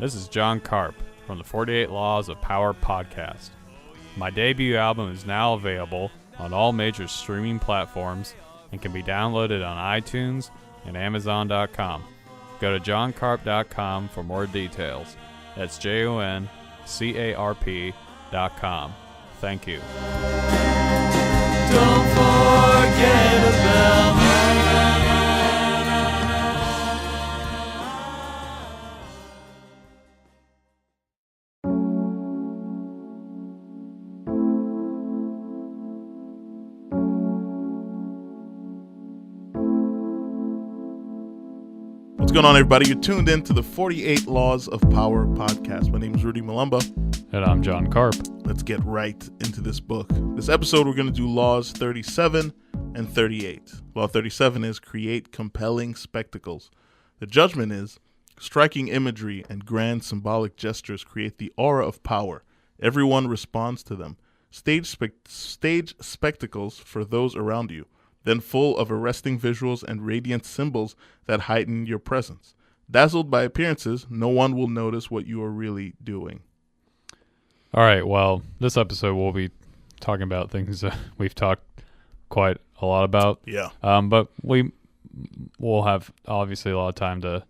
This is John Karp from the 48 Laws of Power podcast. My debut album is now available on all major streaming platforms and can be downloaded on iTunes and Amazon.com. Go to johnkarp.com for more details. That's JONCARP.com. Thank you. Don't forget about me. What's going on, everybody? You're tuned in to the 48 Laws of Power podcast. My name is Rudy Malumba. And I'm John Karp. Let's get right into this book. This episode, we're going to do Laws 37 and 38. Law 37 is create compelling spectacles. The judgment is striking imagery and grand symbolic gestures create the aura of power. Everyone responds to them. Stage spectacles for those around you, then full of arresting visuals and radiant symbols that heighten your presence. Dazzled by appearances, no one will notice what you are really doing. All right, well, this episode we'll be talking about things that we've talked quite a lot about. Yeah. But we'll have obviously a lot of time to,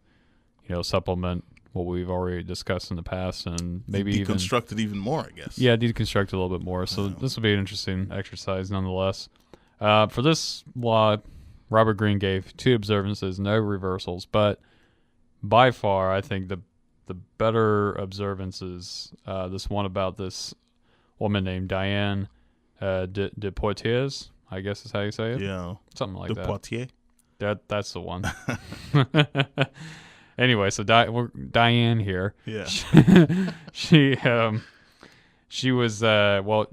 supplement what we've already discussed in the past and maybe deconstruct it even more, I guess. Yeah, deconstruct it a little bit more. So This will be an interesting exercise nonetheless. For this law, Robert Greene gave 2 observances, no reversals, but by far, I think the better observance is this one about this woman named Diane de Poitiers, I guess is how you say it. Yeah. Something like that. Poitiers? That's the one. Anyway, so Diane here. Yeah. She was the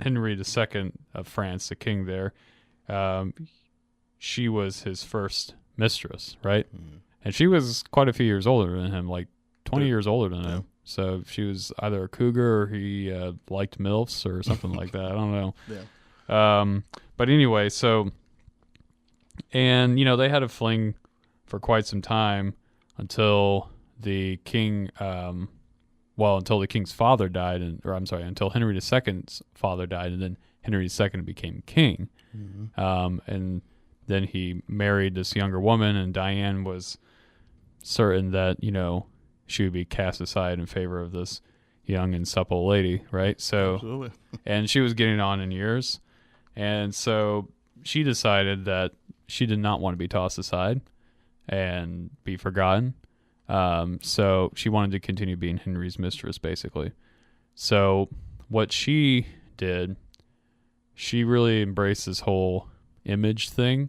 Henry II of France, the king there. She was his first mistress, right? Mm. And she was quite a few years older than him, like 20 years older than him. So she was either a cougar or he liked MILFs or something like that. I don't know. Yeah. But anyway, and they had a fling for quite some time until the king, until the king's father died, until Henry II's father died, and then Henry II became king. Mm-hmm. And then he married this younger woman, and Diane was certain that, she would be cast aside in favor of this young and supple lady, right? So, absolutely. And she was getting on in years, and so she decided that she did not want to be tossed aside and be forgotten. So she wanted to continue being Henry's mistress, basically. So what she did, she really embraced this whole image thing.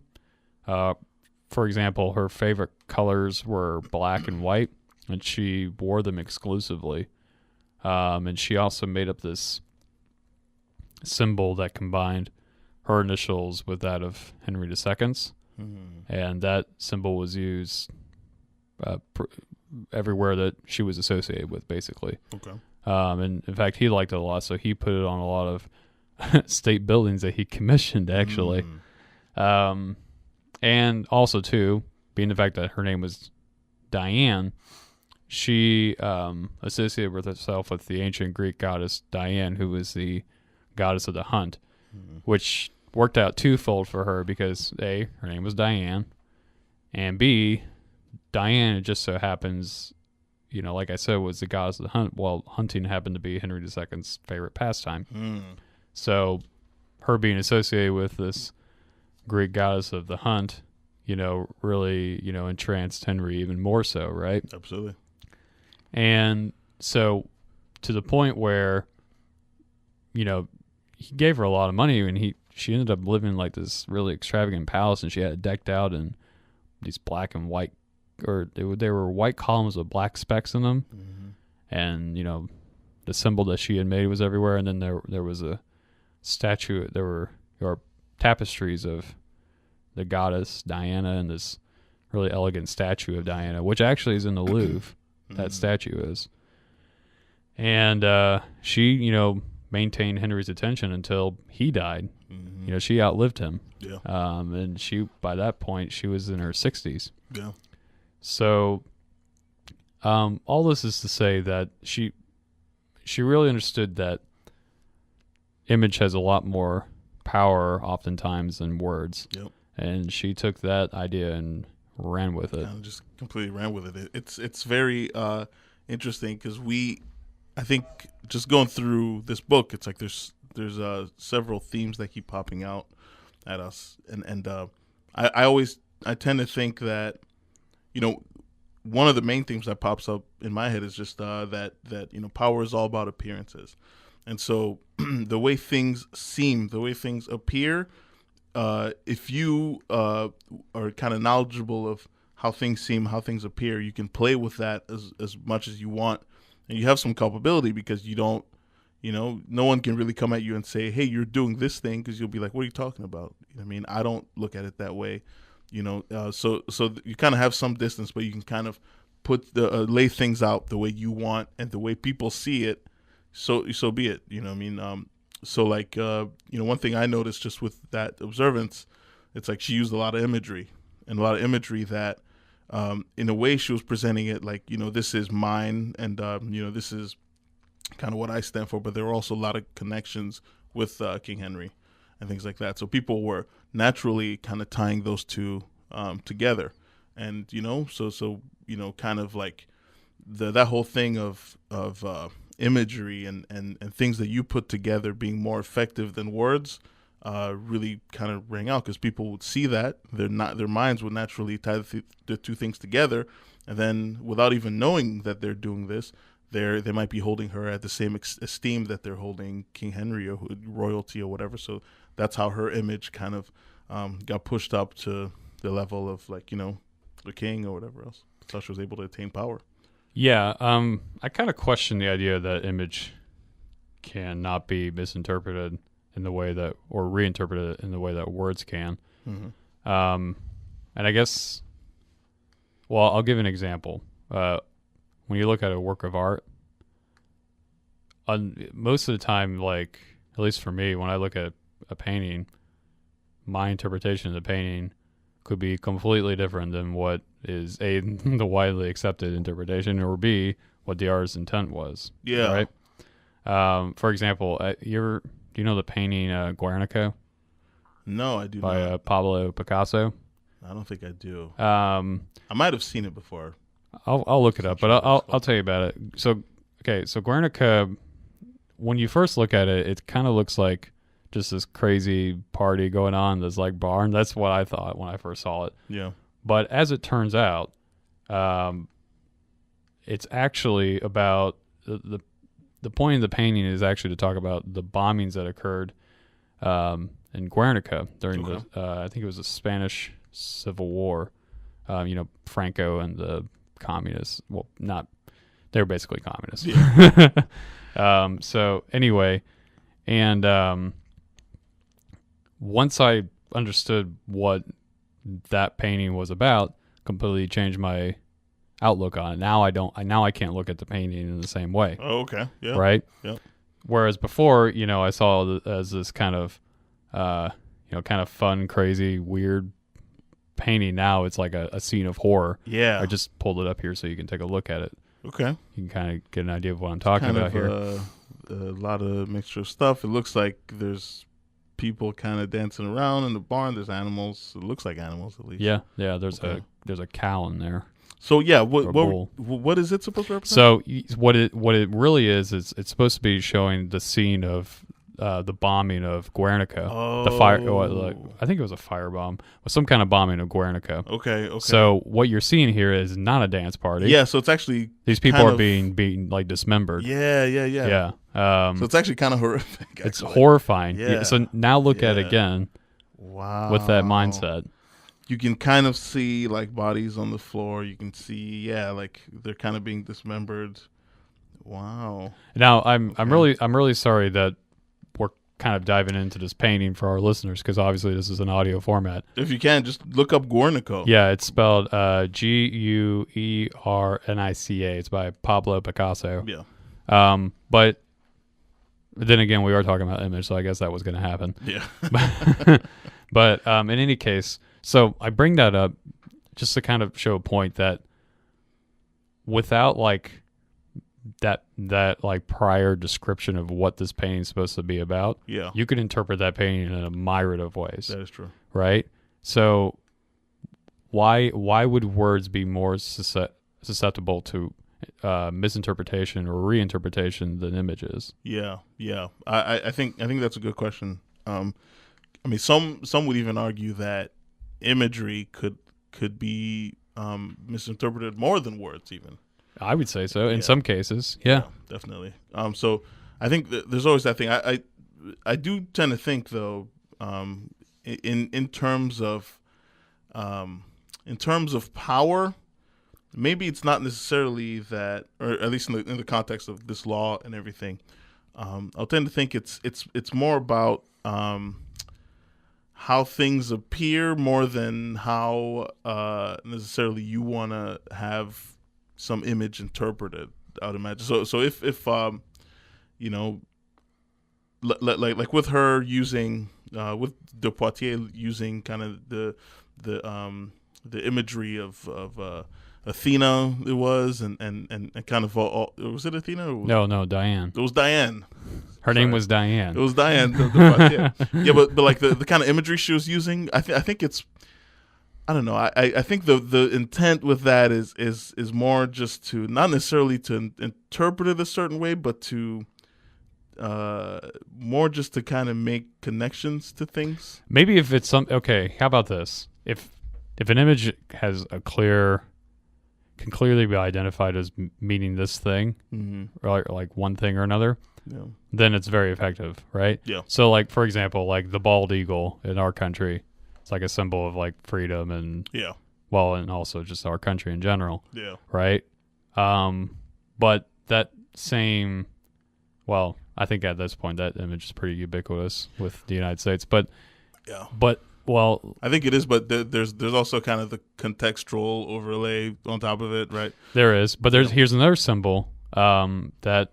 For example, her favorite colors were black and white, and she wore them exclusively. And she also made up this symbol that combined her initials with that of Henry II's. Mm-hmm. And that symbol was used everywhere that she was associated with, basically. Okay. And in fact, he liked it a lot, so he put it on a lot of state buildings that he commissioned, actually. And also, too, being the fact that her name was Diane, she associated with herself with the ancient Greek goddess Diane, who was the goddess of the hunt, which worked out twofold for her because, A, her name was Diane, and B, Diane, it just so happens, like I said, was the goddess of the hunt. Well, hunting happened to be Henry II's favorite pastime. So her being associated with this Greek goddess of the hunt, really, entranced Henry even more so, right? Absolutely. And so to the point where, he gave her a lot of money, and she ended up living in like this really extravagant palace, and she had it decked out in these black and white, or they were white columns with black specks in them. Mm-hmm. And, the symbol that she had made was everywhere. And then there was a statue, there were tapestries of the goddess Diana and this really elegant statue of Diana, which actually is in the Louvre. That statue is. And she, maintained Henry's attention until he died. Mm-hmm. She outlived him. Yeah. And she, by that point, she was in her 60s. Yeah. So All this is to say that she really understood that image has a lot more power oftentimes than words. Yep. And she took that idea and ran with it. And just completely ran with it. It's very interesting because I think just going through this book, it's like there's several themes that keep popping out at us, and I tend to think that, you know, one of the main themes that pops up in my head is just that you know, power is all about appearances, and so the way things seem, the way things appear, if you are kind of knowledgeable of how things seem, how things appear, you can play with that as much as you want, and you have some culpability because you don't, you know, no one can really come at you and say, hey, you're doing this thing, because you'll be like, what are you talking about? You know what I mean? I don't look at it that way, you know. So you kind of have some distance, but you can kind of put lay things out the way you want and the way people see it. So be it. You know what I mean? So like, you know, one thing I noticed just with that observance, it's like she used a lot of imagery that, in a way she was presenting it like, you know, this is mine, and, you know, this is kind of what I stand for, but there were also a lot of connections with King Henry and things like that. So people were naturally kind of tying those two together, and you know, so you know, kind of like that whole thing of imagery and things that you put together being more effective than words really kind of rang out, because people would see that their minds would naturally tie the two things together, and then without even knowing that they're doing this, they might be holding her at the same esteem that they're holding King Henry or royalty or whatever. So that's how her image kind of got pushed up to the level of, like, you know, the king or whatever else. That's how she was able to attain power. Yeah, I kind of question the idea that image cannot be misinterpreted in the way that, or reinterpreted in the way that words can. Mm-hmm. And I guess, well, I'll give an example. When you look at a work of art, most of the time, like, at least for me, when I look at a painting, my interpretation of the painting could be completely different than what is A, the widely accepted interpretation, or B, what the artist's intent was. Yeah. Right? For example, do you know the painting Guernica? No, I do by not. Pablo Picasso? I don't think I do. I might have seen it before. I'll look it up, but I'll tell you about it. So Guernica, when you first look at it, it kind of looks like just this crazy party going on, this like barn. That's what I thought when I first saw it. Yeah. But as it turns out, it's actually about the point of the painting is actually to talk about the bombings that occurred in Guernica during the I think it was the Spanish Civil War. You know, Franco and the communists. Well, not, they were basically communists. Yeah. So anyway, and once I understood what that painting was about, completely changed my outlook on it. Now I can't look at the painting in the same way. Oh, okay. Yeah. Right? Yeah. Whereas before, you know, I saw it as this kind of you know, kind of fun, crazy, weird painting. Now it's like a scene of horror. Yeah. I just pulled it up here so you can take a look at it. Okay. You can kind of get an idea of what I'm talking about here. A lot of mixture of stuff. It looks like there's people kind of dancing around in the barn. There's animals. It looks like animals, at least. Yeah. There's a cow in there. So yeah, what is it supposed to represent? So what it really is it's supposed to be showing the scene of the bombing of Guernica. Oh. The fire. I think it was a firebomb, or some kind of bombing of Guernica. Okay. So what you're seeing here is not a dance party. Yeah. So it's actually these people are being beaten, like dismembered. Yeah. Yeah. So it's actually kind of horrific. It's horrifying. Yeah. So now look at it again. Wow. With that mindset. You can kind of see like bodies on the floor. You can see, like they're kind of being dismembered. Wow. Now I'm really sorry that we're kind of diving into this painting for our listeners, because obviously this is an audio format. If you can, just look up Guernica. Yeah, it's spelled Guernica. It's by Pablo Picasso. Yeah. But then again, we are talking about image, so I guess that was going to happen. Yeah. But in any case, so I bring that up just to kind of show a point that without like that like prior description of what this painting is supposed to be about, Yeah. you could interpret that painting in a myriad of ways, That is true. right? So why would words be more susceptible to misinterpretation or reinterpretation than images? Yeah. I think that's a good question. I mean, some would even argue that imagery could be misinterpreted more than words, even. I would say so in some cases. Yeah. Definitely. So I think there's always that thing. I do tend to think though, in terms of power, maybe it's not necessarily that, or at least in the context of this law and everything. I'll tend to think it's more about how things appear more than how necessarily you want to have some image interpreted, I would imagine. So if you know, like with her using with de Poitiers using kind of the imagery of Athena, it was and kind of was it Athena? Or No, Diane. It was Diane. Her name was Diane. It was Diane. De Poitiers. Yeah, but like the kind of imagery she was using, I think it's, I don't know. I think the intent with that is more just to not necessarily to interpret it a certain way, but to more just to kind of make connections to things. Maybe if it's okay, how about this? If an image has can clearly be identified as meaning this thing, or like one thing or another, then it's very effective, right? Yeah. So like, for example, like the bald eagle in our country, it's like a symbol of like freedom and and also just our country in general. Yeah. Right. But that same, I think at this point that image is pretty ubiquitous with the United States. But I think it is. But there's also kind of the contextual overlay on top of it, right? There is. But here's another symbol that.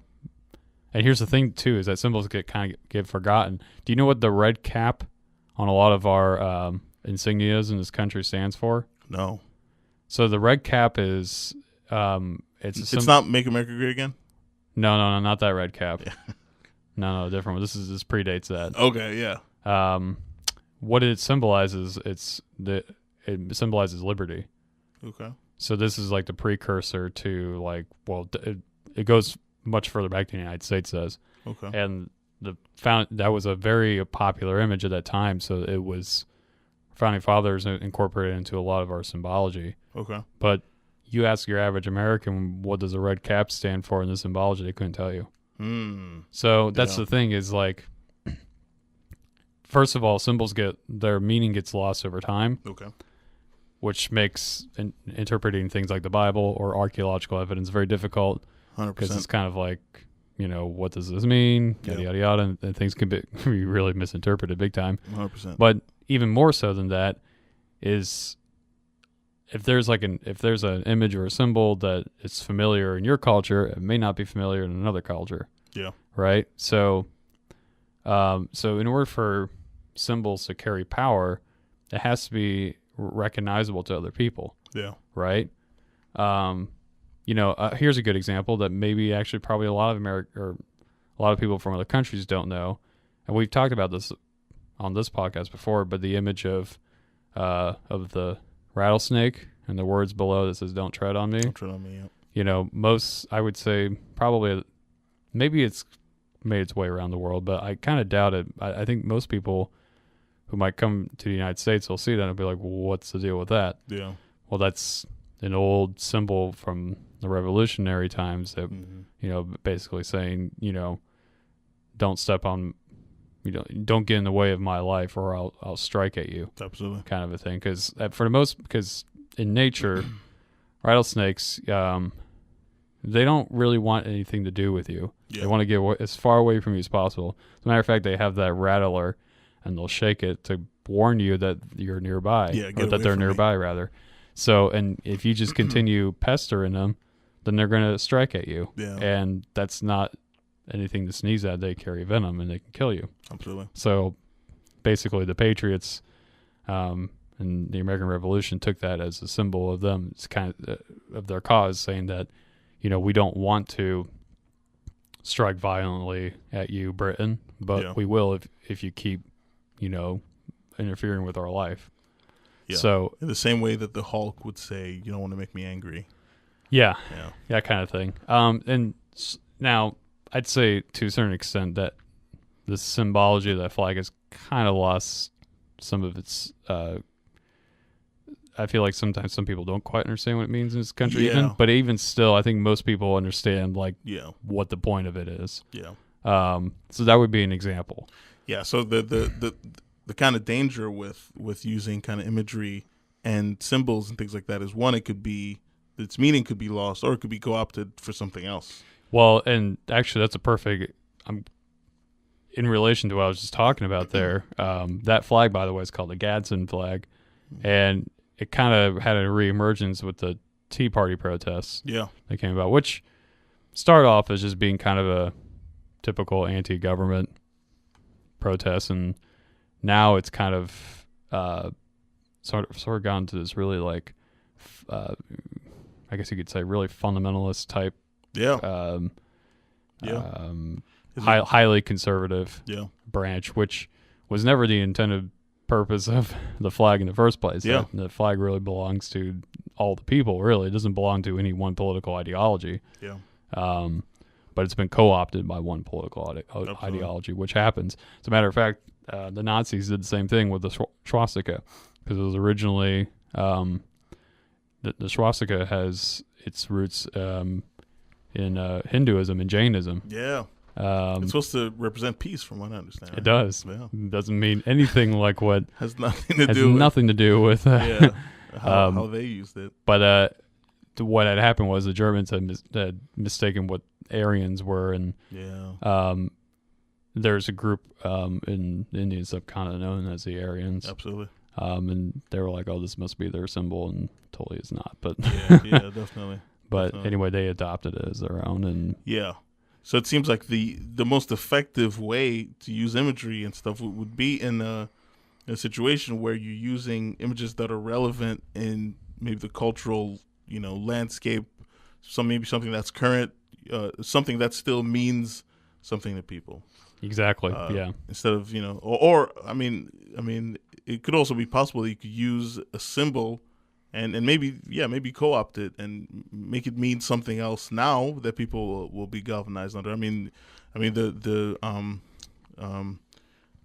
And here's the thing too: is that symbols get forgotten. Do you know what the red cap on a lot of our insignias in this country stands for? No. So the red cap is it's not Make America Great Again? No, not that red cap. Yeah. No, different one. This predates that. Okay, yeah. What it symbolizes, it symbolizes liberty. Okay. So this is like the precursor to like, it goes much further back than the United States does. Okay. And that was a very popular image at that time, so it was founding fathers incorporated into a lot of our symbology. Okay. But you ask your average American, what does a red cap stand for in the symbology? They couldn't tell you. So that's the thing is like, first of all, symbols their meaning gets lost over time. Okay. Which makes interpreting things like the Bible or archaeological evidence very difficult. 100%. Because it's kind of like, what does this mean? Yada, yada, yada. And things can be really misinterpreted big time. 100%. But even more so than that is if there's an image or a symbol that is familiar in your culture, it may not be familiar in another culture. Yeah. Right? So in order for symbols to carry power, it has to be recognizable to other people. Yeah. Right? Here's a good example that maybe actually probably a lot of people from other countries don't know. And we've talked about this on this podcast before, but the image of the rattlesnake and the words below that says "Don't tread on me." Don't tread on me. Yeah. Most, I would say, probably maybe it's made its way around the world, but I kind of doubt it. I think most people who might come to the United States will see that and be like, well, what's the deal with that? Yeah. Well, that's an old symbol from the revolutionary times that, basically saying, don't step on, don't get in the way of my life or I'll strike at you. Absolutely. Kind of a thing. Because in nature, rattlesnakes, they don't really want anything to do with you. Yeah. They want to get as far away from you as possible. As a matter of fact, they have that rattler and they'll shake it to warn you that you're nearby. Yeah, or that they're nearby, rather. So, and if you just continue pestering them, then they're going to strike at you. Yeah. And that's not anything to sneeze at. They carry venom and they can kill you. Absolutely. So basically the Patriots and the American Revolution took that as a symbol of them. It's kind of their cause, saying that we don't want to strike violently at you, Britain, but we will if you keep, interfering with our life. Yeah. So in the same way that the Hulk would say, "You don't want to make me angry." Yeah, that kind of thing. And now I'd say to a certain extent that the symbology of that flag has kind of lost some of its. I feel like sometimes some people don't quite understand what it means in this country, but even still, I think most people understand what the point of it is. Yeah. So that would be an example. Yeah. So the kind of danger with using kind of imagery and symbols and things like that is, one, its meaning could be lost, or it could be co-opted for something else. Well, and actually, that's a perfect. In relation to what I was just talking about there, that flag, by the way, is called the Gadsden flag, and it kind of had a reemergence with the Tea Party protests. Yeah, that came about, which started off as just being kind of a typical anti-government protest, and now it's kind of sort of gone to this really I guess you could say really fundamentalist type. Yeah. Highly conservative branch, which was never the intended purpose of the flag in the first place. Yeah. The flag really belongs to all the people, really. It doesn't belong to any one political ideology. Yeah. But it's been co-opted by one political ideology, which happens. As a matter of fact, the Nazis did the same thing with the swastika, because it was originally the swastika has its roots in Hinduism and Jainism. Yeah. It's supposed to represent peace, from what I understand. It does. Yeah. It doesn't mean anything like what has nothing to do with how they used it. But what had happened was the Germans had mistaken what Aryans were, and there's a group in the Indian subcontinent known as the Aryans. Absolutely. And they were like, "Oh, this must be their symbol," and totally is not. But yeah, definitely. But anyway, they adopted it as their own, and so it seems like the most effective way to use imagery and stuff would be in a situation where you're using images that are relevant in maybe the cultural, landscape. Maybe something that's current, something that still means something to people. Exactly. Instead of or I mean, it could also be possible that you could use a symbol and maybe co-opt it and make it mean something else now that people will be galvanized under. I mean the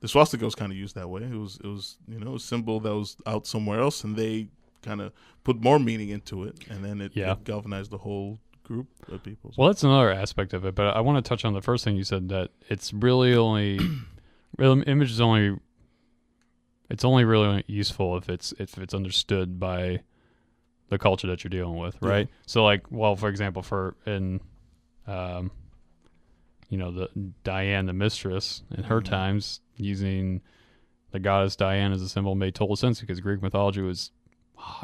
swastika was kind of used that way. It was a symbol that was out somewhere else, and they kind of put more meaning into it, and then it galvanized the whole group of people. Well, that's another aspect of it, but I want to touch on the first thing you said, that it's really only image is only. It's only really useful if it's understood by the culture that you're dealing with, right? Yeah. So, for example, the Diane the Mistress in her times, using the goddess Diane as a symbol made total sense, because Greek mythology was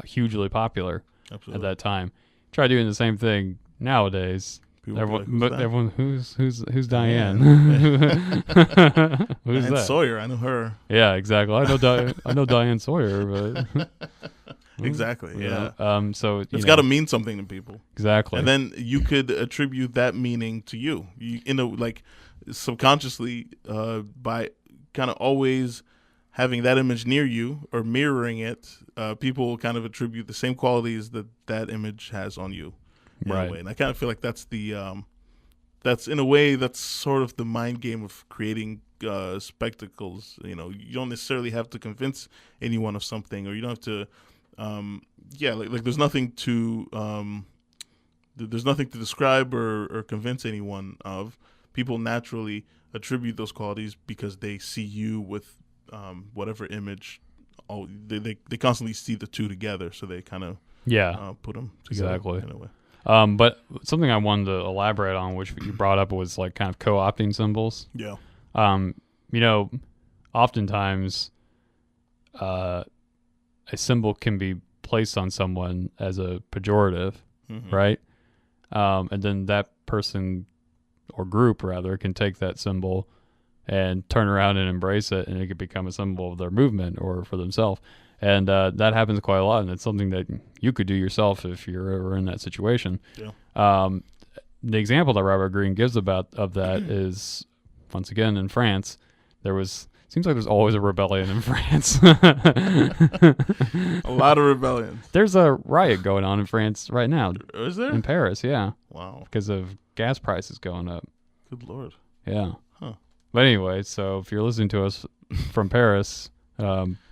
hugely popular at that time. Try doing the same thing nowadays. Everyone, who's Diane? Who's Diane that? Sawyer, I know her. Yeah, exactly. I know Diane Sawyer, but exactly. Yeah. So it's got to mean something to people. Exactly. And then you could attribute that meaning to you. Subconsciously, by kind of always having that image near you or mirroring it, people will kind of attribute the same qualities that image has on you. Right. And I kind of feel like that's that's sort of the mind game of creating spectacles. You don't necessarily have to convince anyone of something, or you don't have to there's nothing to describe or convince anyone of. People naturally attribute those qualities because they see you with whatever image. They constantly see the two together, so they kind of put them together. Exactly. In a way. But something I wanted to elaborate on, which you brought up, was like kind of co-opting symbols. Yeah. Oftentimes, a symbol can be placed on someone as a pejorative, right? And then that person or group, rather, can take that symbol and turn around and embrace it, and it could become a symbol of their movement or for themselves. And that happens quite a lot, and it's something that you could do yourself if you're ever in that situation. Yeah. the example that Robert Greene gives of that is, once again, in France, seems like there's always a rebellion in France. A lot of rebellions. There's a riot going on in France right now. Is there? In Paris, yeah. Wow. Because of gas prices going up. Good Lord. Yeah. Huh. But anyway, so if you're listening to us from Paris,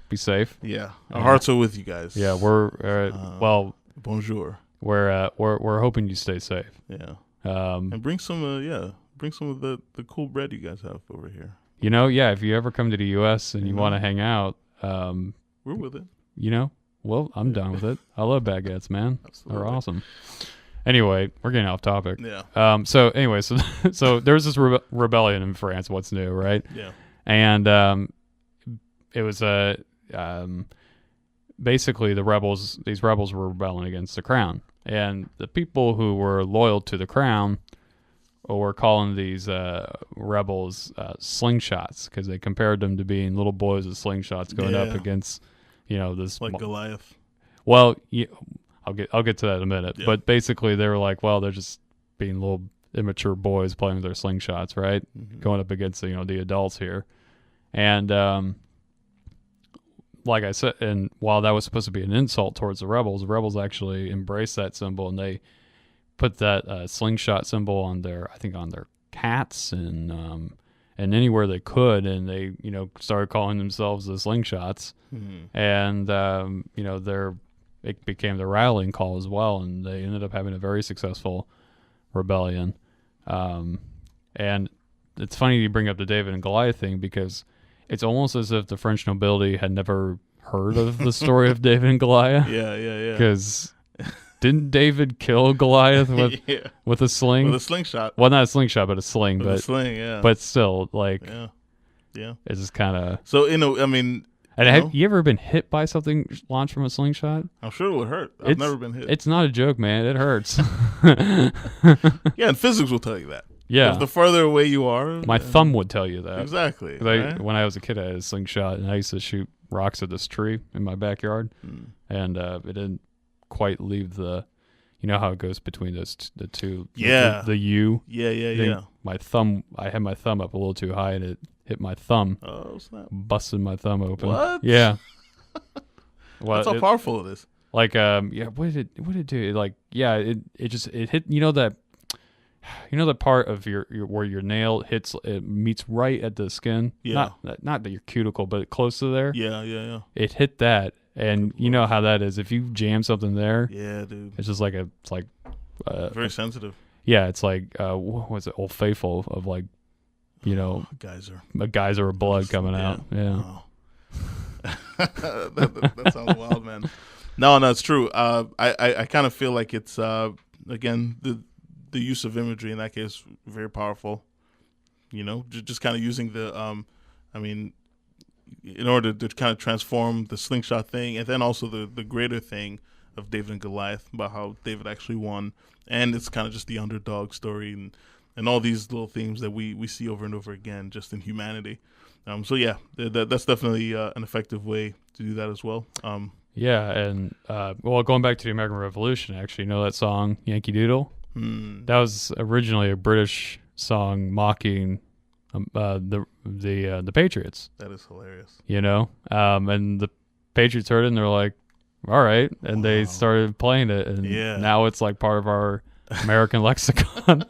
be safe. Yeah. Our hearts are with you guys. Yeah, we're bonjour. we're hoping you stay safe. Yeah. Um, And bring some of the cool bread you guys have over here. if you ever come to the U.S. and you Mhm. want to hang out, We're with it. well, I'm down with it. I love baguettes, man. Absolutely. They're awesome. Anyway, we're getting off topic. Yeah. So there's this rebellion in France. What's new, right? Yeah. And it was basically these rebels were rebelling against the crown, and the people who were loyal to the crown were calling these rebels slingshots, because they compared them to being little boys with slingshots going up Yeah. against this Like Goliath. well, I'll get to that in a minute. Yeah. But basically, they were like, well, they're just being little immature boys playing with their slingshots, right? Mhm. Going up against the adults here, and like I said, and while that was supposed to be an insult towards the rebels actually embraced that symbol, and they put that slingshot symbol on their hats and anywhere they could, and they started calling themselves the slingshots, Mhm. and it became the rallying call as well, and they ended up having a very successful rebellion. And it's funny you bring up the David and Goliath thing, because it's almost as if the French nobility had never heard of the story of David and Goliath. Yeah. Because didn't David kill Goliath with Yeah. with a sling? With a slingshot. Well, not a slingshot, but a sling. With a But sling, yeah. but still, like, Yeah. it's just kind of. So, I mean, And you have know? you ever been hit by something launched from a slingshot? I'm sure it would hurt. I've never been hit. It's not a joke, man. It hurts. Yeah, and physics will tell you that. Yeah. If the further away you are. My thumb would tell you that. Exactly. 'Cause Right? when I was a kid, I had a slingshot, and I used to shoot rocks at this tree in my backyard, Mm. and it didn't quite leave the. You know how it goes between the two. Yeah. The U. Yeah. thing. My thumb. I had my thumb up a little too high, and it hit my thumb, Oh, snap. busted my thumb open. What? Yeah. Well, That's how powerful it is. like what did it do? It hit. The part of your where your nail meets right at the skin. Yeah. Not that your cuticle, but close to there. Yeah. It hit that, and you know how that is. If you jam something there, Yeah, dude. it's just like Very sensitive. yeah, it's like what was it? Old Faithful of like, Geyser. a geyser of blood coming out. Yeah. Wow. that sounds wild, man. No, it's true. I kind of feel like it's again the use of imagery in that case very powerful. Just kind of using the in order to kind of transform the slingshot thing, and then also the greater thing of David and Goliath, about how David actually won, and it's kind of just the underdog story and all these little themes that we see over and over again just in humanity. So yeah, that's definitely an effective way to do that as well. Yeah, and going back to the American Revolution, actually, that song Yankee Doodle? That was originally a British song mocking the Patriots. That is hilarious. And the Patriots heard it and they're like, all right, and they Wow. started playing it, and Yeah. now it's like part of our American lexicon.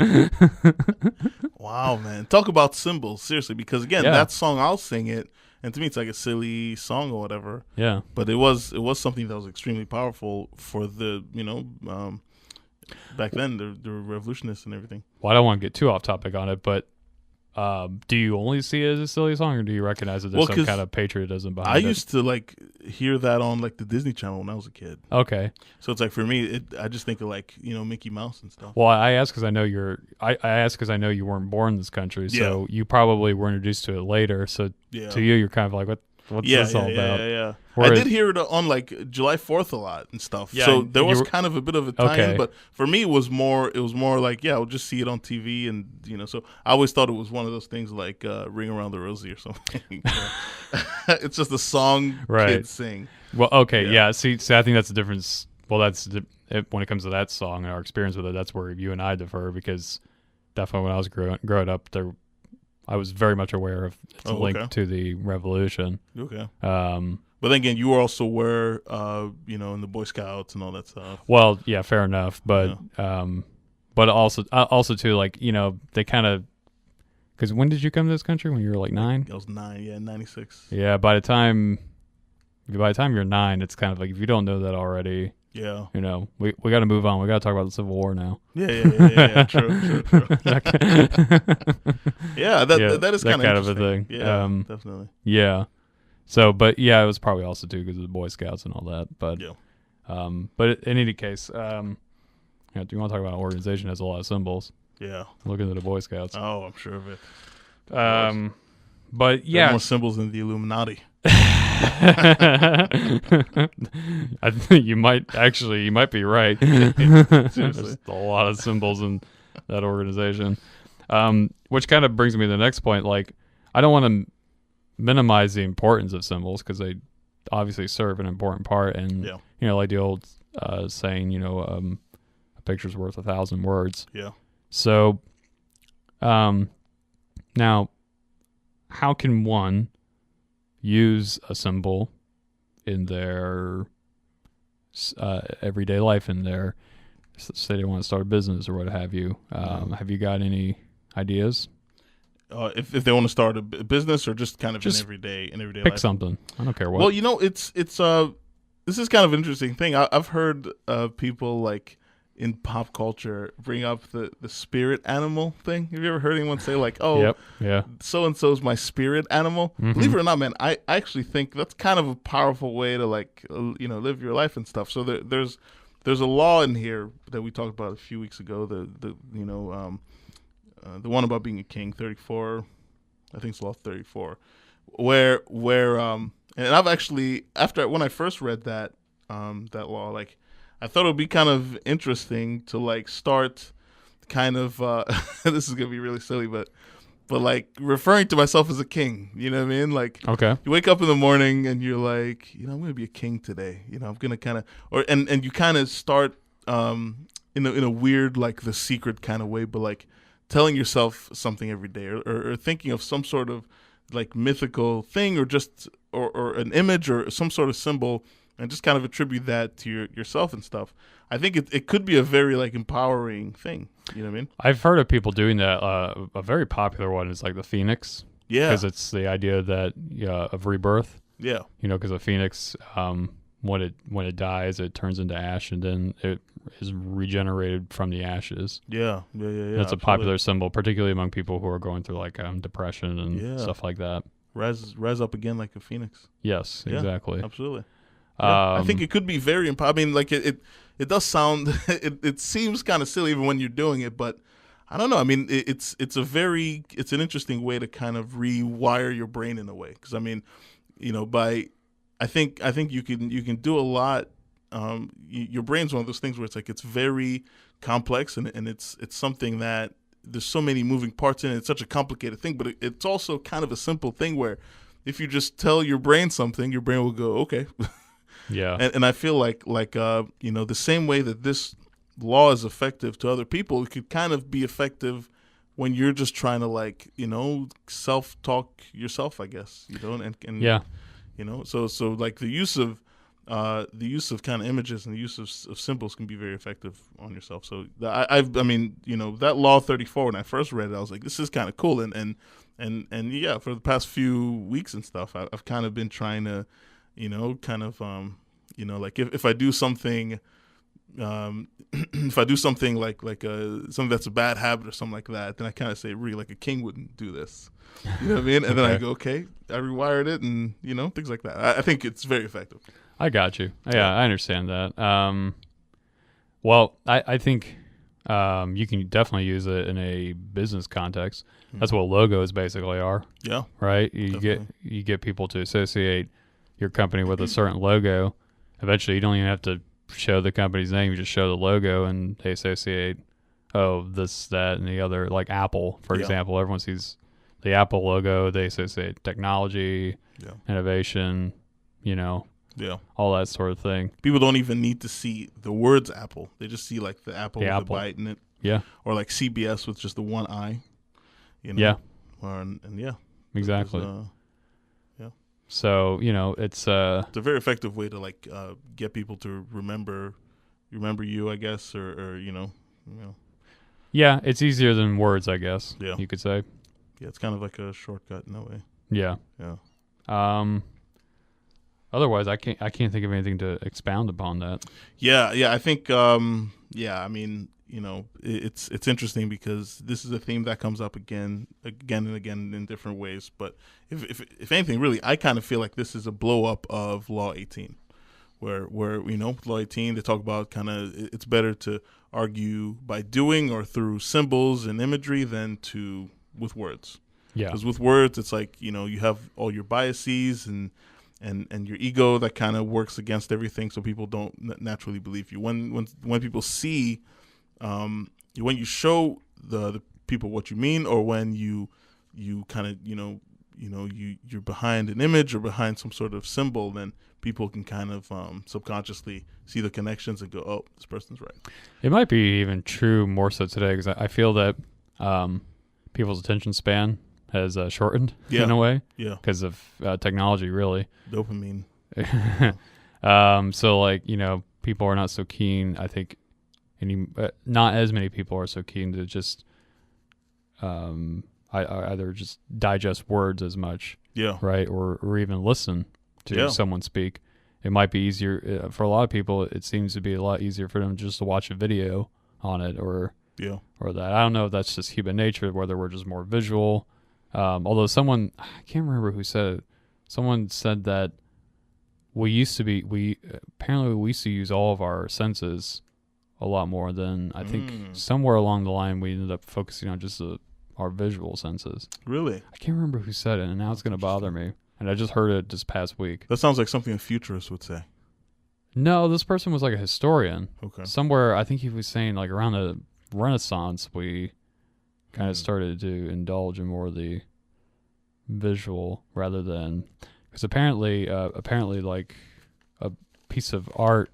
Wow, man. Talk about symbols, seriously, because again, Yeah. that song, I'll sing it, and to me it's like a silly song or whatever, Yeah. but it was something that was extremely powerful for the, back then, the revolutionists and everything. Well, I don't want to get too off topic on it, but do you only see it as a silly song, or do you recognize that there's Well, some 'cause kind of patriotism behind I it? used to hear that on the Disney Channel when I was a kid. Okay. So it's like for me, I just think of Mickey Mouse and stuff. Well, I asked because I know I asked because I know you weren't born in this country, so you probably were introduced to it later. So Yeah. to you, you're kind of like, what's this all about? Yeah. I Whereas- did hear it on July 4th a lot and stuff. Yeah, so and there was you were- kind of a bit of a tie-in, Okay. but for me it was more like, I'll just see it on TV, and so I always thought it was one of those things like Ring Around the Rosie or something. It's just a song Right. kids sing. Well, okay, Yeah. yeah. See, I think that's the difference. Well, that's when it comes to that song and our experience with it, that's where you and I differ, because definitely when I was growing up, I was very much aware of its link to the revolution. Okay. But then again, you also were, in the Boy Scouts and all that stuff. Well, yeah, fair enough. But but also too, like, they kind of, because when did you come to this country? When you were like 9? I was 9, yeah, 96. Yeah, by the time you're 9, it's kind of like, if you don't know that already, yeah, we got to move on. We got to talk about the Civil War now. Yeah. True. Yeah, that is kind of a thing. Yeah, definitely. Yeah. So, but yeah, it was probably also too because of the Boy Scouts and all that. But but in any case, do you want to talk about an organization that has a lot of symbols? Yeah. Look into the Boy Scouts. Oh, I'm sure of it. But yeah, there are more symbols than the Illuminati. I think you might be right. There's a lot of symbols in that organization. Which kind of brings me to the next point. Like, I don't want to minimize the importance of symbols, because they obviously serve an important part. And like the old saying, a picture's worth 1,000 words. Yeah. So, now, how can one use a symbol in their everyday life, in their, say they want to start a business or what have you? Have you got any ideas? If they want to start a business, or just kind of in everyday pick life? Something. I don't care what. Well, it's this is kind of an interesting thing. I've heard people like in pop culture bring up the spirit animal thing. Have you ever heard anyone say like, "Oh, so and so's my spirit animal"? Mm-hmm. Believe it or not, man, I actually think that's kind of a powerful way to live your life and stuff. So there's a law in here that we talked about a few weeks ago. The one about being a king, 34. I think it's law 34, where and I've actually, when I first read that law, like, I thought it would be kind of interesting to like start kind of this is gonna be really silly, but like referring to myself as a king. You know what I mean? Like, okay, you wake up in the morning and you're like, I'm gonna be a king today. I'm gonna kind of and you kind of start in a weird, like, The Secret kind of way, but like telling yourself something every day, or thinking of some sort of like mythical thing, or just or an image or some sort of symbol, and just kind of attribute that to yourself and stuff. I think it could be a very like empowering thing. You know what I mean? I've heard of people doing that. A very popular one is like the phoenix. Yeah. Because it's the idea that of rebirth. Yeah. Because a phoenix, when it dies, it turns into ash, and then it is regenerated from the ashes. Yeah. That's a popular symbol, particularly among people who are going through like depression and stuff like that. Rise up again like a phoenix. Yes, exactly. Absolutely. Yeah, I think it could be very empowering. I mean, like it does sound, it seems kind of silly even when you're doing it, but I don't know. I mean, it's an interesting way to kind of rewire your brain in a way. Because I mean, I think you can do a lot. Your brain's one of those things where it's like it's very complex, and it's something that there's so many moving parts in it. It's such a complicated thing, but it's also kind of a simple thing where if you just tell your brain something, your brain will go, okay. Yeah. And I feel like the same way that this law is effective to other people, it could kind of be effective when you're just trying to self-talk yourself, I guess, and yeah. So like the use of kind of images and the use of symbols can be very effective on yourself. So that law 34, when I first read it, I was like, this is kind of cool. And yeah, for the past few weeks and stuff, I've kind of been trying to, like if I do something, if I do something like something that's a bad habit or something like that, then I kind of say, really, like a king wouldn't do this. You know what I mean? And then I go, okay, I rewired it, and things like that. I think it's very effective. I got you. Yeah, I understand that. Well, I think you can definitely use it in a business context. That's what logos basically are. Yeah. Right? You get people to associate your company with a certain logo. Eventually, you don't even have to show the company's name. You just show the logo, and they associate, this, that, and the other. Like Apple, for example. Everyone sees the Apple logo. They associate technology, innovation, Yeah. all that sort of thing. People don't even need to see the words apple. They just see like the apple The with apple. a bite in it. Yeah, Or like CBS with just the one eye. You know? yeah, And yeah. exactly. It's, So it's it's a very effective way to like get people to remember you, I guess, or you know. yeah, it's easier than words, I guess. Yeah. You could say. Yeah, it's kind of like a shortcut in a way. Yeah. Yeah. Otherwise, I can't think of anything to expound upon that. Yeah, I think I mean, it's interesting because this is a theme that comes up again and again in different ways, but if anything, really, I kind of feel like this is a blow up of Law 18. Where Law 18, they talk about kind of it's better to argue by doing or through symbols and imagery than with words. Yeah. Because with words, it's like, you have all your biases and your ego that kind of works against everything, so people don't naturally believe you. When people see, when you show the people what you mean, or when you kind of you're behind an image or behind some sort of symbol, then people can kind of subconsciously see the connections and go, oh, this person's right. It might be even true more so today because I feel that people's attention span has shortened in a way because of technology, really. Dopamine. So like, people are not so keen, I think, not as many people are so keen to just either just digest words as much, right, or even listen to someone speak. It might be easier for a lot of people. It seems to be a lot easier for them just to watch a video on it or that. I don't know if that's just human nature, whether we're just more visual. Although I can't remember who said it. Someone said that we used to use all of our senses a lot more than I think somewhere along the line we ended up focusing on just our visual senses. Really? I can't remember who said it, and now it's going to bother me. And I just heard it this past week. That sounds like something a futurist would say. No, this person was like a historian. Okay. Somewhere, I think he was saying like around the Renaissance, we kind of started to indulge in more of the visual rather than, because apparently like a piece of art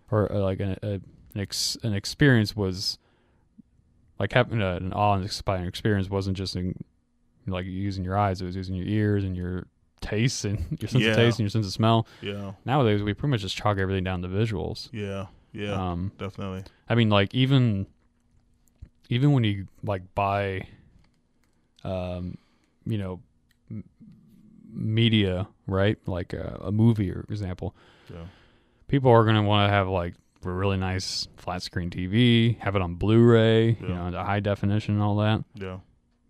or like an experience was like having an awe-inspiring experience wasn't just like using your eyes; it was using your ears and your taste and your sense of taste and your sense of smell. Yeah. Nowadays, we pretty much just chalk everything down to visuals. Yeah. Definitely. I mean, like even when you like buy, media, right? Like a movie, for example. Yeah. People are going to want to have like a really nice flat screen TV, have it on Blu-ray, the high definition and all that. Yeah.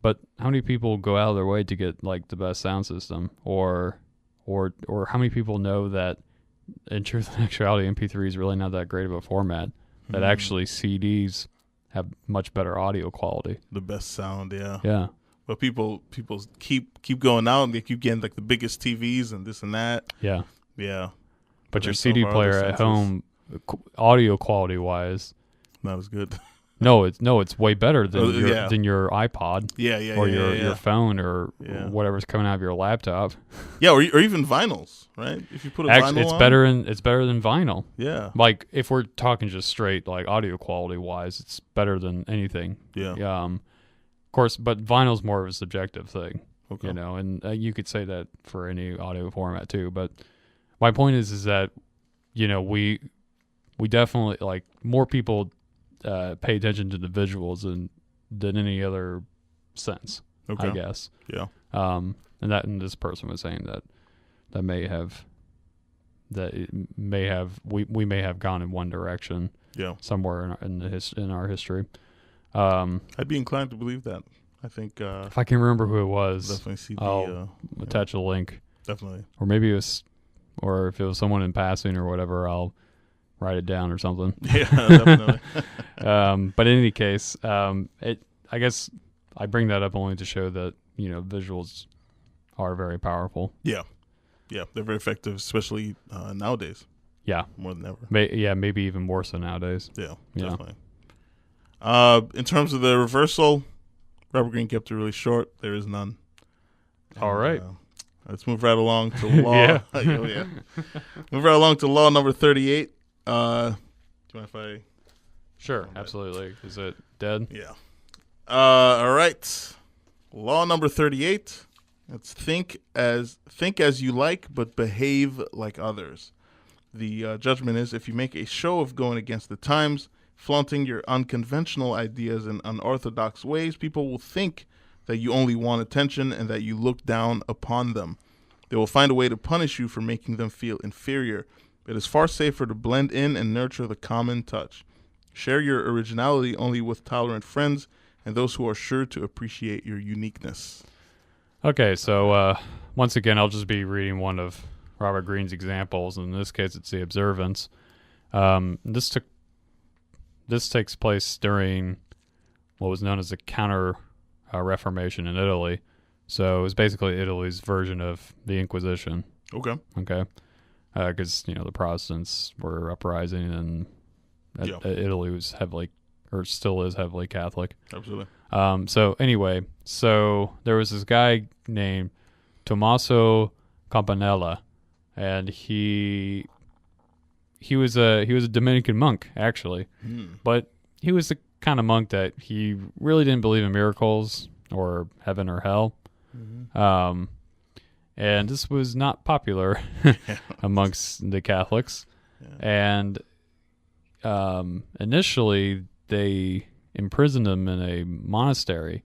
But how many people go out of their way to get like the best sound system, or how many people know that in truth and actuality, MP3 is really not that great of a format? That actually CDs have much better audio quality, the best sound. Yeah. Yeah. But people keep going out and they keep getting like the biggest TVs and this and that. Yeah. Yeah. But your CD player at home, audio quality wise, not as good. No, it's way better than your iPod. Or your phone or whatever's coming out of your laptop. Yeah, or even vinyls, right? If you put a vinyl on, it's better than vinyl. Yeah. Like if we're talking just straight like audio quality wise, it's better than anything. Yeah. Of course, but vinyl's more of a subjective thing. Okay. And you could say that for any audio format too. But my point is that we definitely like more people pay attention to the visuals than any other sense. Okay. I guess. Yeah. And this person was saying that we may have gone in one direction. Yeah. Somewhere in our history. I'd be inclined to believe that. I think if I can remember who it was, definitely see I'll attach a link. Definitely. Or maybe it was, or if it was someone in passing or whatever, I'll write it down or something. Yeah, definitely. But in any case, I guess I bring that up only to show that visuals are very powerful. Yeah, they're very effective, especially nowadays. Yeah, more than ever. Maybe even more so nowadays. Yeah, definitely. In terms of the reversal, Robert Greene kept it really short. There is none. All right. Let's move right along to law. Yeah. Yeah. Move right along to law number 38. Do you mind if I? Sure, absolutely. Is it dead? Yeah. All right. Law number 38. It's think as you like, but behave like others. The judgment is if you make a show of going against the times, flaunting your unconventional ideas and unorthodox ways, people will think that you only want attention and that you look down upon them. They will find a way to punish you for making them feel inferior. It is far safer to blend in and nurture the common touch. Share your originality only with tolerant friends and those who are sure to appreciate your uniqueness. Okay, so once again, I'll just be reading one of Robert Greene's examples. In this case, it's the observance. This takes place during what was known as the Counter Reformation in Italy. So it was basically Italy's version of the Inquisition. Okay. Okay, because the Protestants were uprising, and Italy was heavily, or still is heavily Catholic. Absolutely. So anyway, there was this guy named Tommaso Campanella, and he was a Dominican monk actually, but he was the kind of monk that he really didn't believe in miracles or heaven or hell. And this was not popular amongst the Catholics. And initially they imprisoned him in a monastery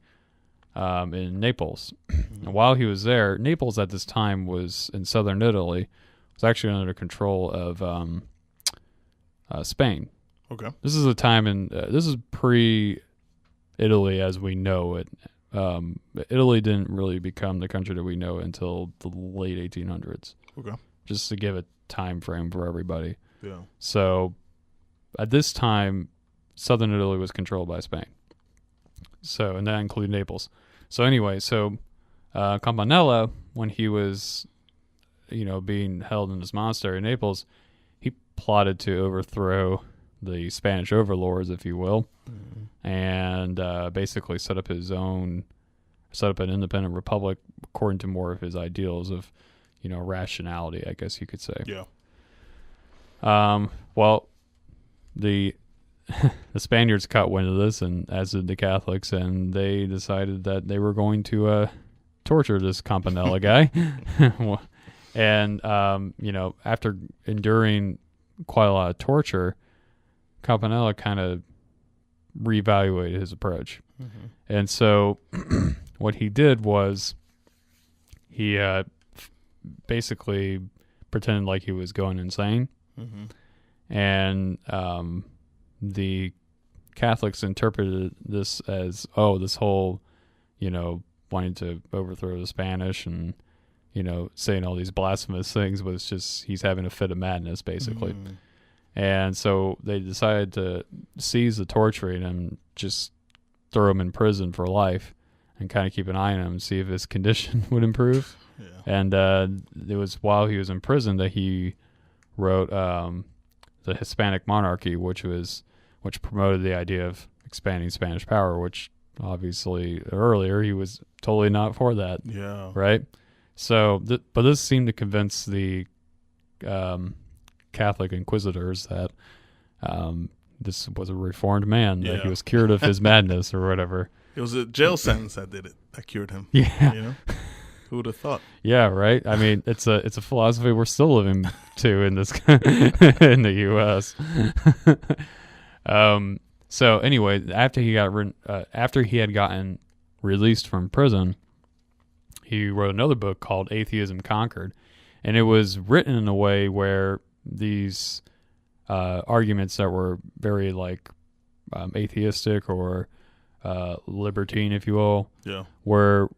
in Naples. And while he was there, Naples at this time was in southern Italy, was actually under control of Spain. Okay. This is a time this is pre-Italy as we know it. Italy didn't really become the country that we know until the late 1800s. Okay. Just to give a time frame for everybody. Yeah. So at this time, southern Italy was controlled by Spain. So, and that included Naples. So anyway, Campanella, when he was, being held in this monastery in Naples, he plotted to overthrow the Spanish overlords, if you will, and basically set up an independent republic according to more of his ideals of, rationality, I guess you could say. Yeah. Well, the Spaniards caught wind of this, and as did the Catholics, and they decided that they were going to torture this Campanella guy. And after enduring quite a lot of torture, Campanella kind of reevaluated his approach. And so what he did was he basically pretended like he was going insane. And the Catholics interpreted this as, this whole, wanting to overthrow the Spanish and, saying all these blasphemous things was just he's having a fit of madness, basically. And so they decided to seize the torturing and just throw him in prison for life and kind of keep an eye on him and see if his condition would improve. And it was while he was in prison that he wrote the Hispanic Monarchy, which promoted the idea of expanding Spanish power, which obviously earlier he was totally not for that. Yeah. Right? So, but this seemed to convince the Catholic inquisitors that this was a reformed man, that he was cured of his madness or whatever. It was a jail sentence that did it, that cured him. Yeah. Who would have thought? Yeah, right. I mean, it's a philosophy we're still living to in this in the U.S. So anyway, after he had gotten released from prison, he wrote another book called Atheism Conquered, and it was written in a way where these arguments that were very atheistic or libertine, if you will, were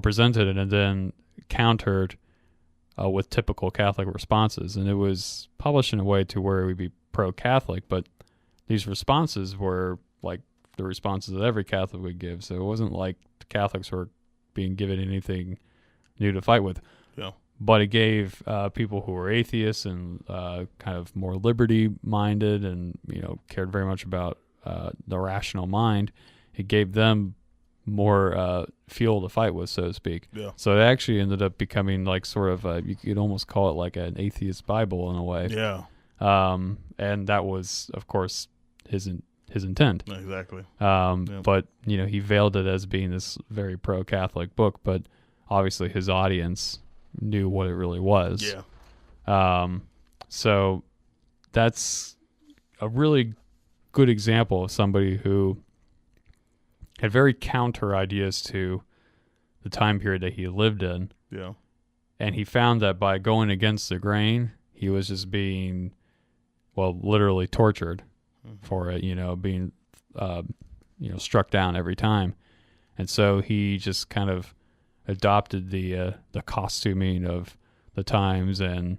presented and then countered with typical Catholic responses. And it was published in a way to where it would be pro-Catholic, but these responses were like the responses that every Catholic would give. So it wasn't like the Catholics were being given anything new to fight with. Yeah. But it gave people who were atheists and kind of more liberty-minded and, cared very much about the rational mind, it gave them fuel to fight with, so to speak. Yeah. So it actually ended up becoming like sort of you could almost call it like an atheist Bible in a way. Yeah. And that was, of course, his intent. Exactly. But he veiled it as being this very pro-Catholic book, but obviously his audience knew what it really was. Yeah. So that's a really good example of somebody who had very counter ideas to the time period that he lived in. Yeah. And he found that by going against the grain, he was just being, literally tortured for it, being, struck down every time. And so he just kind of adopted the costuming of the times, and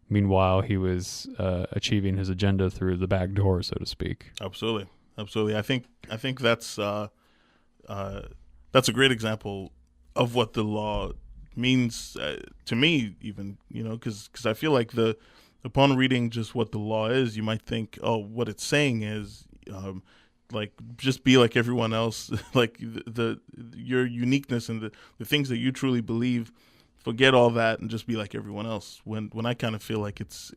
meanwhile he was achieving his agenda through the back door, so to speak. Absolutely. I think that's a great example of what the law means to me, even, because I feel like upon reading just what the law is, you might think, oh, what it's saying is like just be like everyone else, like your uniqueness and the things that you truly believe, forget all that and just be like everyone else. When I kind of feel like it's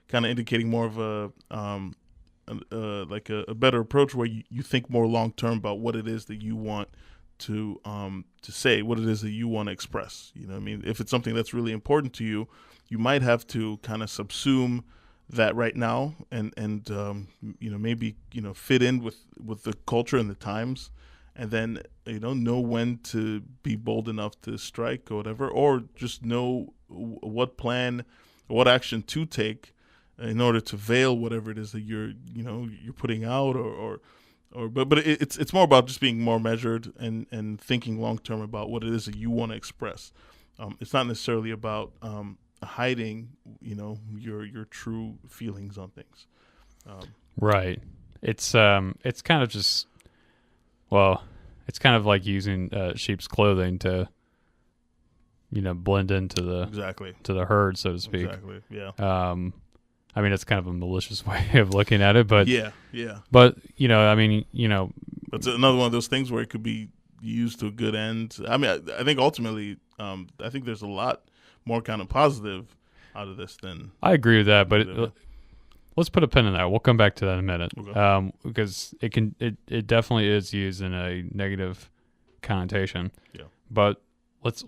kind of indicating more of a better approach where you think more long term about what it is that you want to say, what it is that you want to express. I mean, if it's something that's really important to you, you might have to kind of subsume that right now and maybe fit in with the culture and the times, and then know when to be bold enough to strike or whatever, or just know what plan, what action to take in order to veil whatever it is that you're putting out, but it's more about just being more measured and thinking long term about what it is that you want to express. It's not necessarily about hiding your true feelings on things. Right. It's kind of just, it's kind of like using sheep's clothing to blend into the herd, so to speak. Exactly. Yeah. I mean, it's kind of a malicious way of looking at it, but yeah. But I mean, it's another one of those things where it could be used to a good end. I mean, I think ultimately, I think there's a lot more kind of positive out of this than I agree with that, but let's put a pin in that. We'll come back to that in a minute, okay. Because it definitely is used in a negative connotation. Yeah. But let's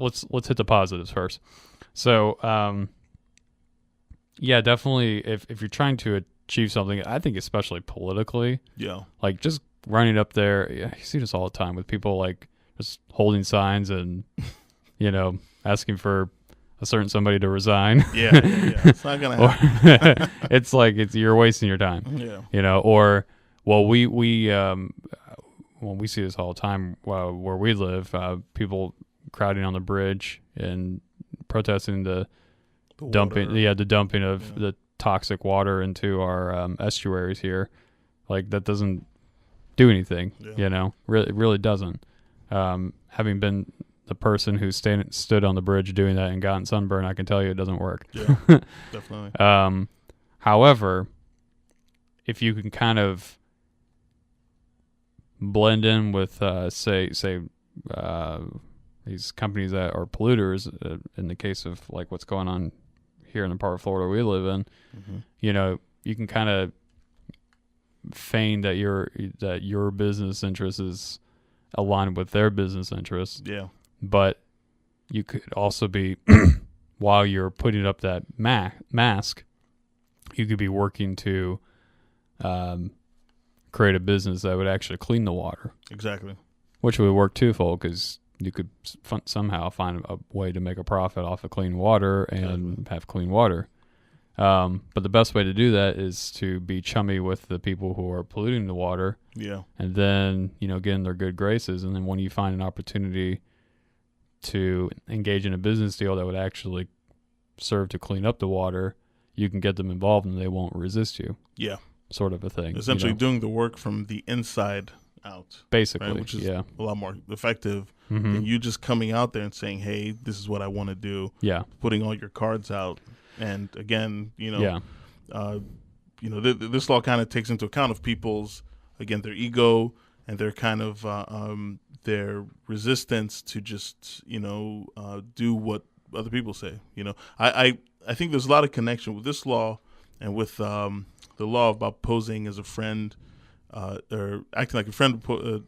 hit the positives first. So, yeah, definitely. If you're trying to achieve something, I think especially politically, like just running up there. Yeah, you see this all the time with people like just holding signs and asking for a certain somebody to resign. Yeah. It's not gonna happen. It's like you're wasting your time. Yeah. Or we see this all the time where we live. People crowding on the bridge and protesting the dumping of the toxic water into our estuaries here. Like that doesn't do anything. Really doesn't. Having been the person who stood on the bridge doing that and gotten sunburn, I can tell you it doesn't work. Yeah, definitely. However, if you can kind of blend in with, say, these companies that are polluters, in the case of like what's going on here in the part of Florida we live in, you can kind of feign that your business interest is aligned with their business interests. Yeah. But you could also be, while you're putting up that mask, you could be working to create a business that would actually clean the water. Exactly. Which would work twofold, because you could somehow find a way to make a profit off of clean water and have clean water. But the best way to do that is to be chummy with the people who are polluting the water. Yeah. And then, get in their good graces. And then when you find an opportunity to engage in a business deal that would actually serve to clean up the water, you can get them involved and they won't resist you. Yeah. Sort of a thing. Essentially doing the work from the inside out. Basically, right? Which is a lot more effective than you just coming out there and saying, hey, this is what I want to do. Yeah. Putting all your cards out. And again, this law kind of takes into account of people's, again, their ego and their kind of their resistance to just do what other people say. I think there's a lot of connection with this law and with the law about posing as a friend or acting like a friend,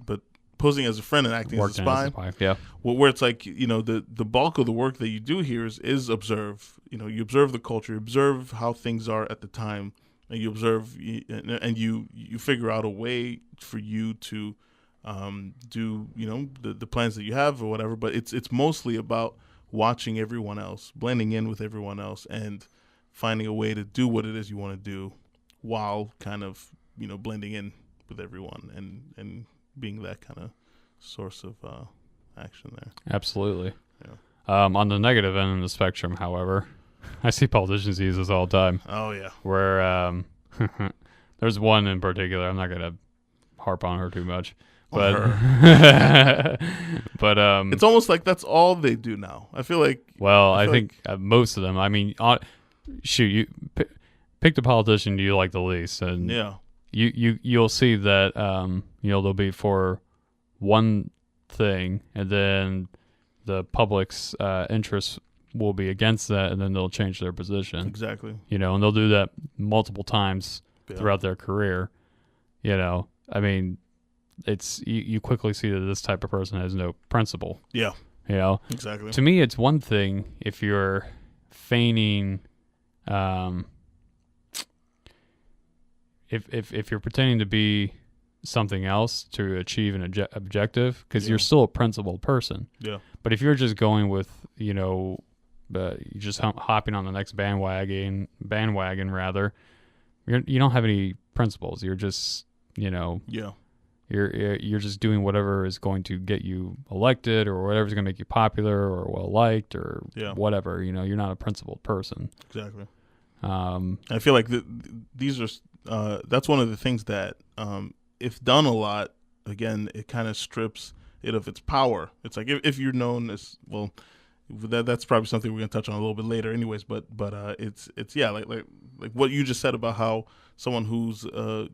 but posing as a friend and acting as a spy. Yeah. Where it's like, the bulk of the work that you do here is observe. You observe the culture, you observe how things are at the time, and you observe and you figure out a way for you to do the plans that you have or whatever. But it's mostly about watching everyone else, blending in with everyone else, and finding a way to do what it is you want to do while kind of blending in with everyone and being that kind of source of action there. Absolutely. Yeah. On the negative end of the spectrum, however, I see politicians use this all the time. Oh yeah. Where there's one in particular. I'm not gonna harp on her too much, but but it's almost like that's all they do now. I feel like. Well, I think most of them. I mean, shoot, you pick the politician you like the least, and yeah. You'll see that they'll be for one thing, and then the public's interests will be against that, and then they'll change their position. Exactly. And they'll do that multiple times throughout their career. I mean, it's you quickly see that this type of person has no principle. Yeah. Exactly. To me, it's one thing if you're feigning. If you're pretending to be something else to achieve an objective, because you're still a principled person. Yeah. But if you're just going with, you're just hopping on the next bandwagon rather, you don't have any principles. You're just, you're just doing whatever is going to get you elected or whatever's going to make you popular or well liked or whatever. You're not a principled person. Exactly. I feel like these are. That's one of the things that, if done a lot, again, it kind of strips it of its power. It's like if you're known as, well, that's probably something we're gonna touch on a little bit later, anyways. But it's like what you just said about how someone who's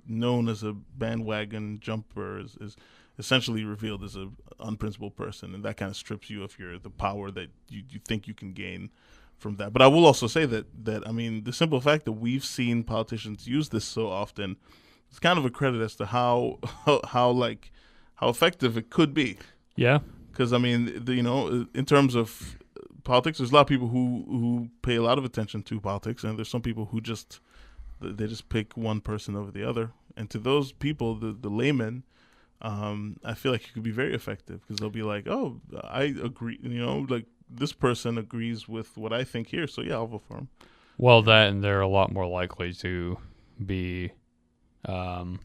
known as a bandwagon jumper is essentially revealed as an unprincipled person, and that kind of strips you of the power that you think you can gain from that. But I will also say that I mean, the simple fact that we've seen politicians use this so often is kind of a credit as to how effective it could be. Yeah. Because I mean, in terms of politics, there's a lot of people who pay a lot of attention to politics, and there's some people who just pick one person over the other. And to those people, the laymen, I feel like it could be very effective because they'll be like, "Oh, I agree," like. This person agrees with what I think here, so yeah, I'll vote for him. Well, that, and they're a lot more likely to be, how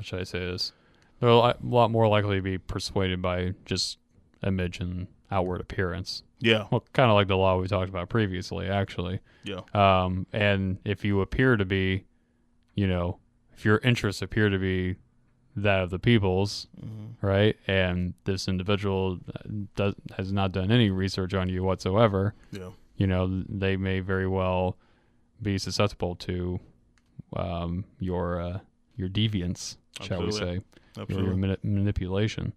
should I say this? They're a lot more likely to be persuaded by just image and outward appearance. Yeah. Well, kind of like the law we talked about previously, actually. Yeah. And if you appear to be, if your interests appear to be that of the people's, right? And this individual has not done any research on you whatsoever. Yeah. They may very well be susceptible to your deviance, shall we say, your manipulation.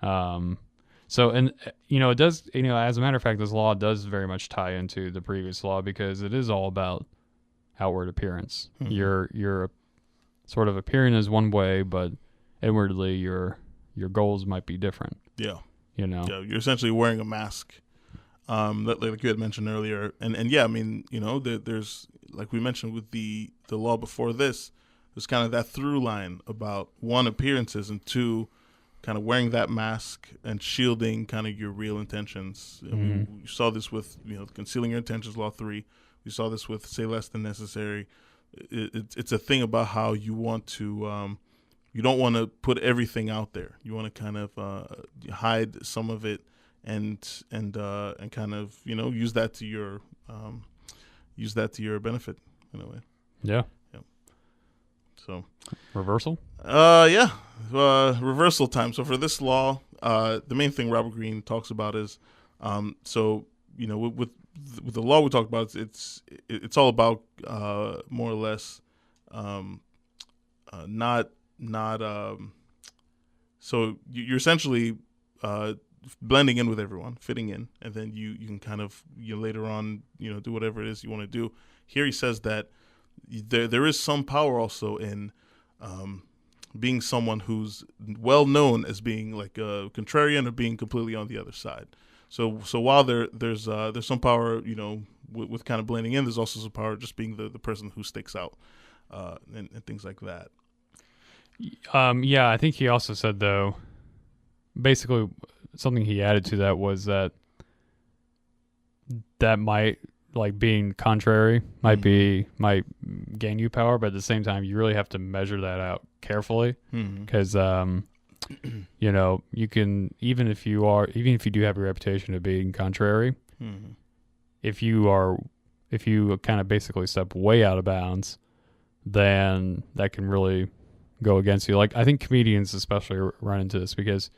So, and it does. As a matter of fact, this law does very much tie into the previous law because it is all about outward appearance. You're sort of appearing as one way, but inwardly your goals might be different. Yeah. Yeah, you're essentially wearing a mask. Like you had mentioned earlier. And yeah, I mean, there's, like we mentioned with the law before this, there's kind of that through line about one, appearances, and two, kind of wearing that mask and shielding kind of your real intentions. I mean, we saw this with, concealing your intentions, law 3. We saw this with say less than necessary. It's a thing about how you want to, you don't want to put everything out there. You want to kind of hide some of it and kind of use that to your benefit in a way. Yeah. So reversal. Reversal time. So for this law, the main thing Robert Greene talks about is, with the law we talked about, it's all about more or less not So you're essentially blending in with everyone, fitting in, and then you can kind of later on do whatever it is you want to do. Here he says that there is some power also in being someone who's well known as being like a contrarian or being completely on the other side. So while there's some power with kind of blending in, there's also some power just being the person who sticks out and things like that. Yeah, I think he also said though, basically something he added to that was that might, like, being contrary might gain you power, but at the same time you really have to measure that out carefully, because you can, even if you do have a reputation of being contrary, if you kind of basically step way out of bounds, then that can really go against you. Like, I think comedians especially run into this because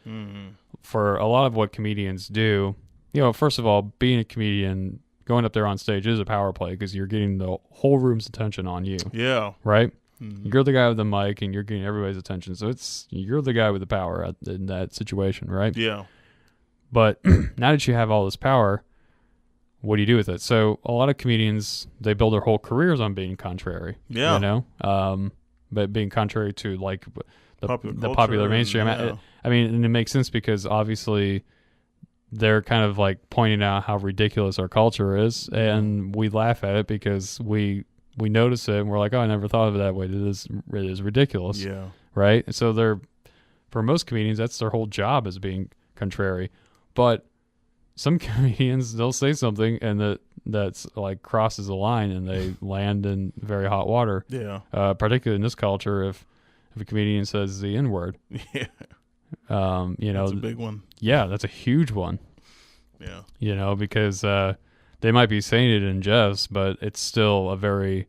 for a lot of what comedians do, first of all, being a comedian, going up there on stage is a power play because you're getting the whole room's attention on you. Yeah. Right? You're the guy with the mic and you're getting everybody's attention. So you're the guy with the power in that situation, right? Yeah. But now that you have all this power, what do you do with it? So a lot of comedians, they build their whole careers on being contrary. Yeah. But being contrary to like the popular mainstream. Yeah. I mean, and it makes sense because obviously they're kind of like pointing out how ridiculous our culture is, and we laugh at it because we notice it and we're like, oh, I never thought of it that way. It is ridiculous. Yeah. Right? And so for most comedians, that's their whole job, is being contrary. But some comedians, they'll say something and that's like crosses the line and they land in very hot water. Yeah. Particularly in this culture, if a comedian says the N-word. Yeah. That's a big one. Yeah, that's a huge one. Yeah. Because they might be saying it in jest, but it's still a very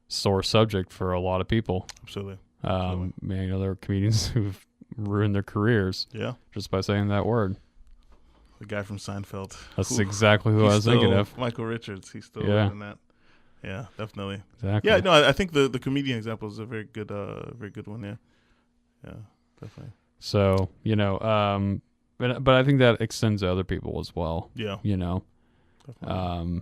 sore subject for a lot of people. Absolutely. There are comedians who've ruined their careers. Yeah. Just by saying that word. The guy from Seinfeld. That's exactly who I was thinking of. Michael Richards. He's still in that. Yeah, definitely. Exactly. Yeah, no, I think the comedian example is a very good one. Yeah. Yeah, definitely. So, but I think that extends to other people as well. Yeah. Definitely.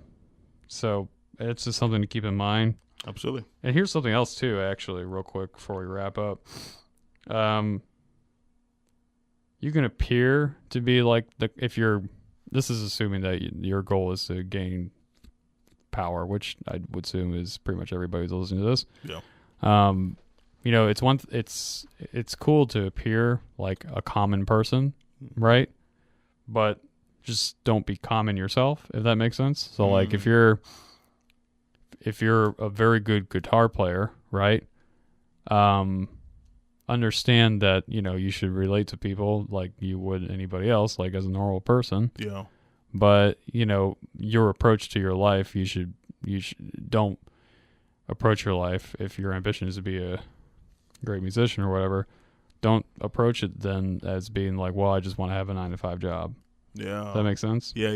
So it's just something to keep in mind. Absolutely. And here's something else too, actually, real quick before we wrap up. You can appear to be like this is assuming that your goal is to gain power, which I would assume is pretty much everybody who's listening to this. Yeah. It's cool to appear like a common person, right? But just don't be common yourself, if that makes sense. So like if you're a very good guitar player, right? Understand that, you should relate to people like you would anybody else, like as a normal person. Yeah. But, your approach to your life, you should don't approach your life, if your ambition is to be a great musician or whatever, don't approach it then as being like, well, I just want to have a 9-to-5 job. Yeah. Does that make sense? Yeah.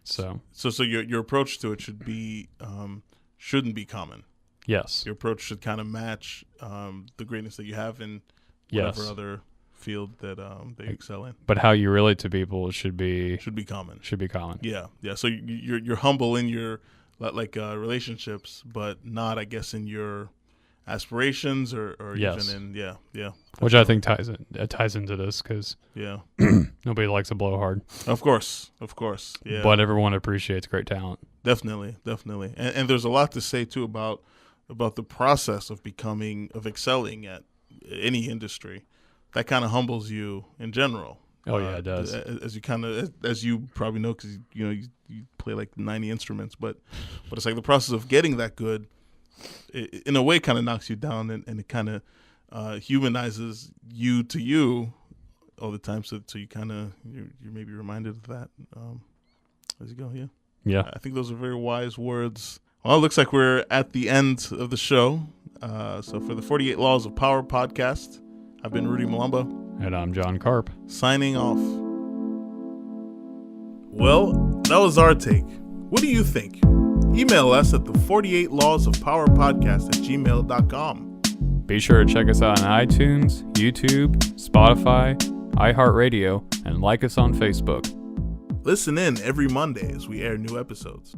So your approach to it shouldn't be common. Yes. Your approach should kind of match the greatness that you have in whatever other field that they excel in. But how you relate to people should be common. Should be common. Yeah. So you're humble in your relationships, but not, I guess, in your aspirations or even in which I think ties into this because nobody likes a blowhard. Of course. Yeah. But everyone appreciates great talent. Definitely. And there's a lot to say too about the process of excelling at any industry. That kind of humbles you in general. Oh yeah, it does. As you probably know, because you play like 90 instruments, but it's like the process of getting that good, in a way, kind of knocks you down, and it kind of humanizes you to you all the time. So you kind of you're maybe reminded of that as you go. Yeah. Yeah. I think those are very wise words. Well, it looks like we're at the end of the show. So for the 48 Laws of Power podcast, I've been Rudy Malumba. And I'm John Karp. Signing off. Well, that was our take. What do you think? Email us at the 48 Laws of Power podcast at gmail.com. Be sure to check us out on iTunes, YouTube, Spotify, iHeartRadio, and like us on Facebook. Listen in every Monday as we air new episodes.